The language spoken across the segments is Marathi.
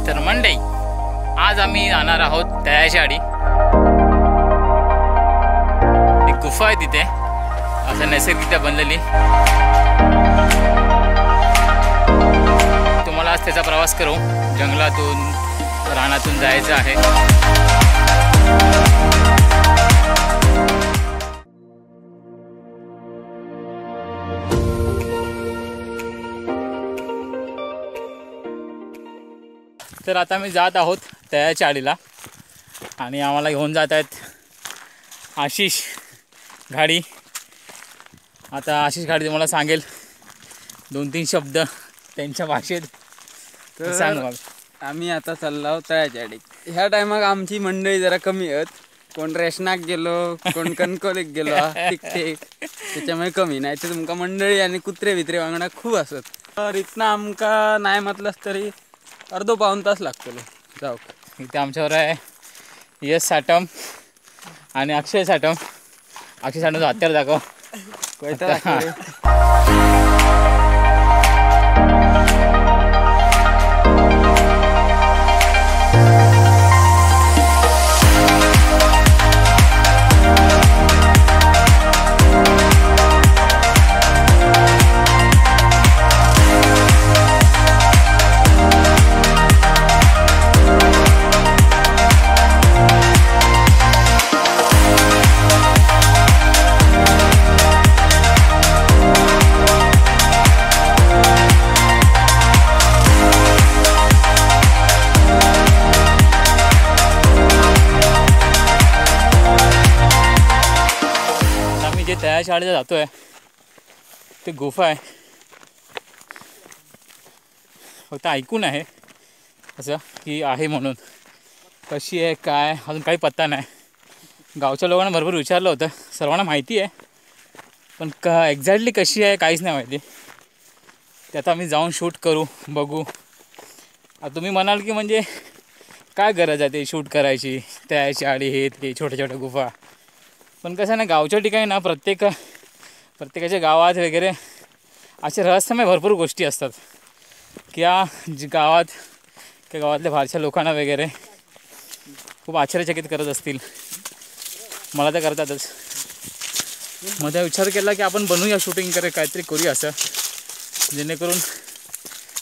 तर मंडई आज आम्ही जाणार आहोत तयाशाडी। एक गुफा आहे तिथे असं नैसर्गिकरित्या बनलेली। तुम्हाला आज त्याचा प्रवास करू जंगलातून रानातून जायचं आहे। तर आता मी जात आहोत तयाशाडीला आणि आम्हाला घेऊन जात आहेत आशिष गाडी। आता आशिष गाडी तुम्हाला सांगेल 2-3 शब्द त्यांच्या भाषेत। तर सांग आम्ही आता चाललो आहोत तयाशाडी। ह्या टायमाक आमची मंडळी जरा कमी आहेत, कोण रेशनाक गेलो, कोण कणकोलीक गेलो, ठीक त्याच्यामुळे कमी नाही तर तुमका मंडळी आणि कुत्रे बित्रे वांगडा खूप असत। तर इथनं आमका नाही म्हटलंच तरी अर्धो-पाऊण तास लागतलो जाऊ। इथे आमच्यावर आहे यश साटम आणि अक्षय साटम। अक्षय साटमचं हत्यार दाखव। तयाशाडीला जातोय ते गुफा आहे, फक्त ऐकून आहे असं की आहे म्हणून। कशी आहे काय अजून काही पत्ता नाही। गावच्या लोकांना भरपूर विचारलं होतं, सर्वांना माहिती आहे पण एक्झॅक्टली कशी आहे काहीच नाही माहिती। ते आता आम्ही जाऊन शूट करू बघू। आता तुम्ही म्हणाल की म्हणजे काय गरज आहे ते शूट करायची, तयाशाडी हे ते छोट्या छोट्या गुफा। पण कसं ना गावच्या ठिकाणी ना प्रत्येकाच्या गावात वगैरे असे रहस्यमय भरपूर गोष्टी असतात की जी गावातल्या बाहेरच्या लोकांना वगैरे खूप आश्चर्यचकित करत असतील। मला तर करतातच। मध्ये विचार केला की आपण बनवूया शूटिंग काहीतरी करूया असं, जेणेकरून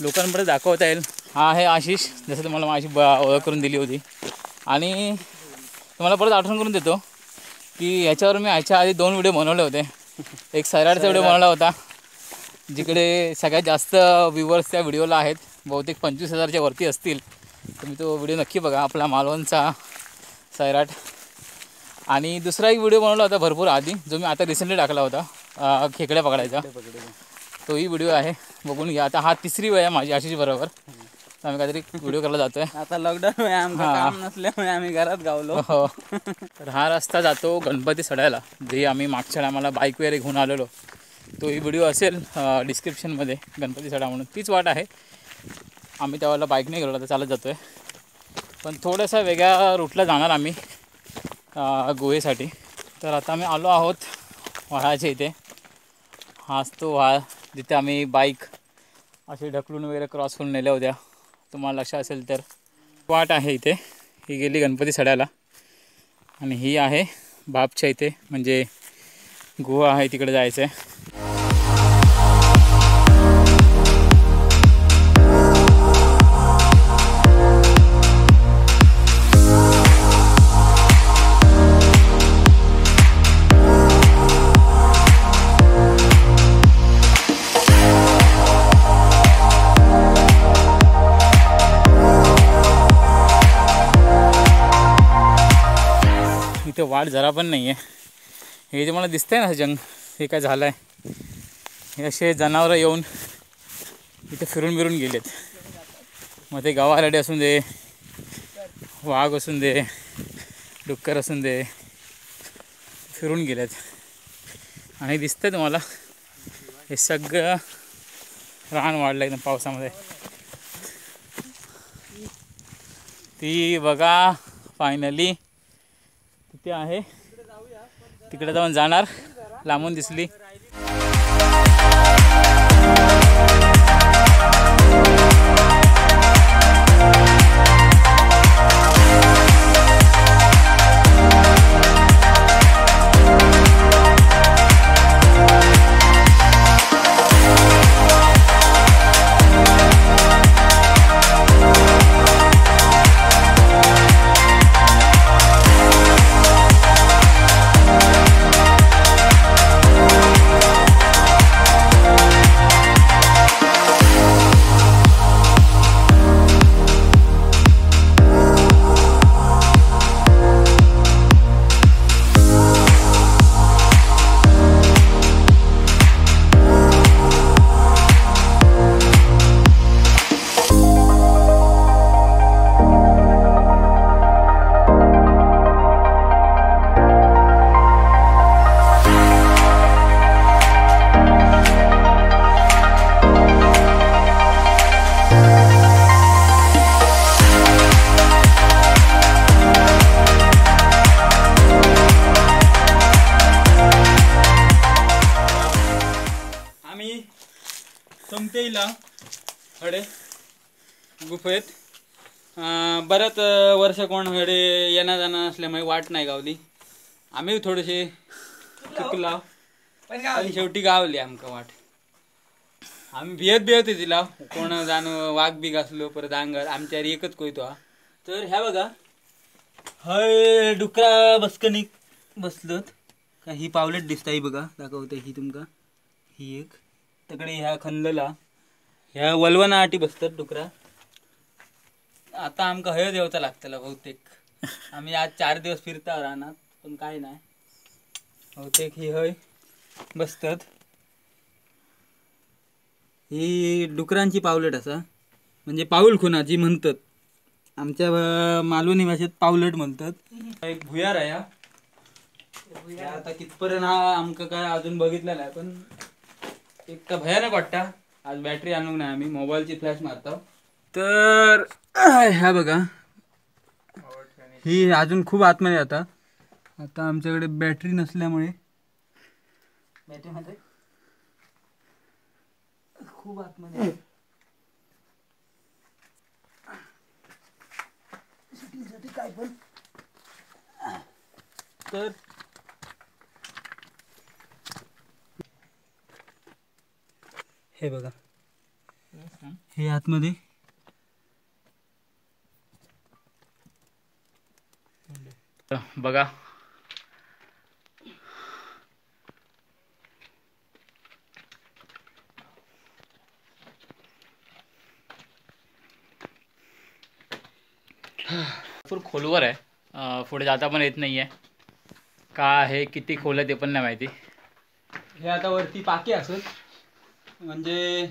लोकांपर्यंत दाखवता येईल। हा आहे आशिष, जसं तुम्हाला माझी ओळख करून दिली होती। आणि तुम्हाला परत आठवण करून देतो की याच्यावर मी ह्याच्या आधी 2 व्हिडिओ बनवले होते। एक सैराटचा व्हिडिओ बनवला होता जिकडे सगळ्यात जास्त व्ह्यूवर्स त्या व्हिडिओला आहेत, बहुतेक 25,000च्या वरती असतील। तुम्ही तो व्हिडिओ नक्की बघा, आपला मालवणचा सैराट। आणि दुसरा एक व्हिडिओ बनवला होता भरपूर आधी, जो मी आता रिसेंटली टाकला होता खेकड्या पकडायचा, तोही व्हिडिओ आहे, बघून घ्या। आता हा 3री वेळ आहे माझी आशिष बरोबर आम्ही काहीतरी व्हिडिओ करायला जातोय। आता लॉकडाऊन आमचं काम नसल्यामुळे आम्ही घरात गावलो। हो, तर हा रस्ता जातो गणपती सड्याला, जे आम्ही मागच्या टायमाला बाईक वगैरे घेऊन आलेलो। तोही व्हिडिओ असेल डिस्क्रिप्शनमध्ये, गणपती सडा म्हणून तीच वाट आहे। आम्ही त्यावेळेला बाईकने गेलो, तर चालत जातो आहे, पण थोड्यासा वेगळ्या रूटला जाणार आम्ही गुहेसाठी। तर आता आम्ही आलो आहोत व्हाळाच्या इथे। हाच तो व्हाळ जिथे आम्ही बाईक असे ढकलून वगैरे क्रॉस करून नेल्या होत्या, तुम्हाला लक्षात असेल तर। वाट आहे इथे, ही गेली गणपती सड्याला आणि ही आहे बापच्या इथे, म्हणजे गुहा आहे तिकडे जायचं आहे। इथे वाट जरा पण नाही आहे। हे जे मला दिसतंय ना हे काय झालं आहे, हे असे जनावरं येऊन इथे फिरून गेलेत। मग ते गवारेडे असून दे, वाघ असून दे, डुक्कर असून दे, फिरून गेलेत। आणि दिसतंय तुम्हाला हे सगळं रान वाढलं एकदम पावसामध्ये। ती बघा फायनली तिथे आहे, तिकडे जाऊन जाणार, लांबून दिसली। हडे गुफेत बरंच वर्ष कोण हडे येणं जाणं असल्यामुळे वाट नाही गावली. आम्ही थोडेसे चुकला पण शेवटी गावली आमका वाट. आम्ही भियत तिला कोण जाणं वाघ बीघ असलो परत अंगार आमच्या एकच कोयतो हा. तर ह्या बघा हय डुकरा बसकनिक बसलत का ही पावलेट दिसता ही बघा दाखवते ही तुमका. ही एक तकडे ह्या खणलेला ह्या वलवना आटी बसतात डुकरा. आता आमका हय देवचा लागतला बहुतेक. आम्ही आज 4 दिवस फिरता राहणार पण काय नाही बहुतेक ही हय बसतात. ही डुकरांची पावलेट असा म्हणजे पाऊल खुना जी म्हणतात आमच्या मालवणी भाषेत पावलेट म्हणतात. एक भुयार आहे हा. आता कितपर्यंत हा आमका काय अजून बघितलं नाही पण एक तर भयानक वाटता. आज बॅटरी आणून नाही आम्ही मोबाईलची फ्लॅश मारतो. तर ह्या बघा ही अजून खूप आतमध्ये आता आमच्याकडे बॅटरी नसल्यामुळे बॅटरीमध्ये खूप आतमध्ये काय पण तर हे बघा हे आतमध्ये बघा भरपूर खोलवर आहे. पुढे जाता पण येत नाही आहे. का आहे किती खोल आहे ते पण नाही माहिती. हे आता वरती पाके असत म्हणजे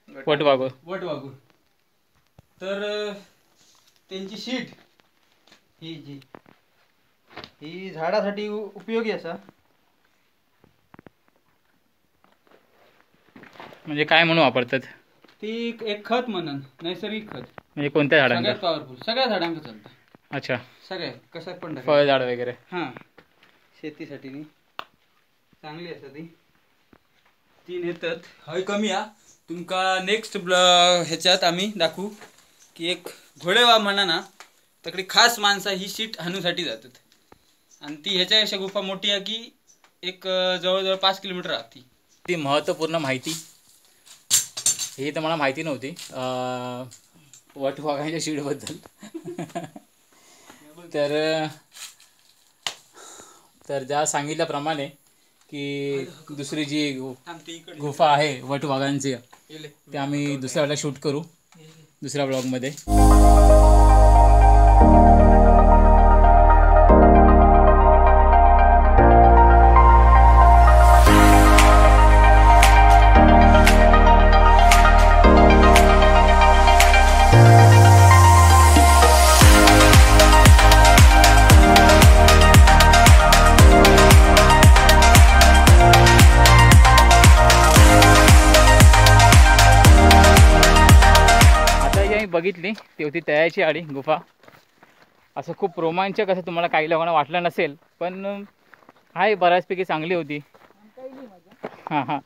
वटवाघूर तर त्यांची शीट ही झाडासाठी उपयोगी असा. म्हणजे काय म्हणून वापरतात ती एक खत म्हणून नैसर्गिक खत. म्हणजे कोणत्या झाडांना? सगळ्यात पॉवरफुल सगळ्या झाडांना चालतं. अच्छा सगळ्या कशात पण फळ झाड वगैरे. हां शेतीसाठी चांगली असतात ती नेतात. हय कमी हा तुमका नेक्स्ट ह्याच्यात आम्ही दाखवू की एक घोडेवा म्हणा ना तकडे खास माणसं ही शीट हाणूसाठी जातात. आणि ती ह्याच्यापेक्षा गुफा मोठी आहे की एक जवळजवळ 5 किलोमीटर राहते. ती महत्त्वपूर्ण माहिती ही तर मला माहिती नव्हती वटवाघांच्या शीटबद्दल. तर ज्या सांगितल्याप्रमाणे की दुसरी जी गुफा आहे वटवाघांची ते आम्ही दुसऱ्या वेळेला शूट करू दुसऱ्या ब्लॉगमध्ये. बघितली ती होती तयाची आडी गुफा. असं खूप रोमांचक असं तुम्हाला काही लोकांना वाटलं नसेल पण आहे बऱ्याचपैकी चांगली होती. हां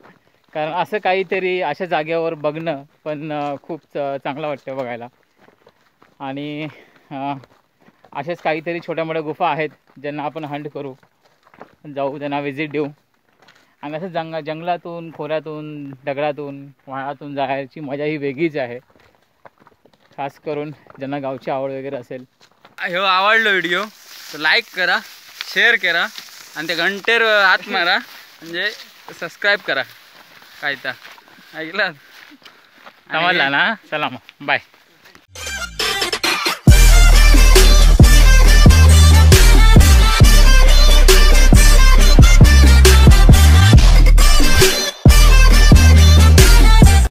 कारण असं काहीतरी अशा जागेवर बघणं पण खूप चांगलं वाटतं बघायला. आणि अशाच काहीतरी छोट्या मोठ्या गुफा आहेत ज्यांना आपण हंट करू जाऊ त्यांना विजिट देऊ. आणि असं जंगलातून खोऱ्यातून दगडातून वाळातून जायची मजा ही वेगळीच आहे. खास करून ज्यांना गावची आवड वगैरे असेल. ह्यो आवडलो व्हिडिओ तर लाईक करा शेअर करा आणि त्या घंटेर हात मारा म्हणजे सबस्क्राईब करा. काय तर ऐकलं समजला ना. चला मग बाय.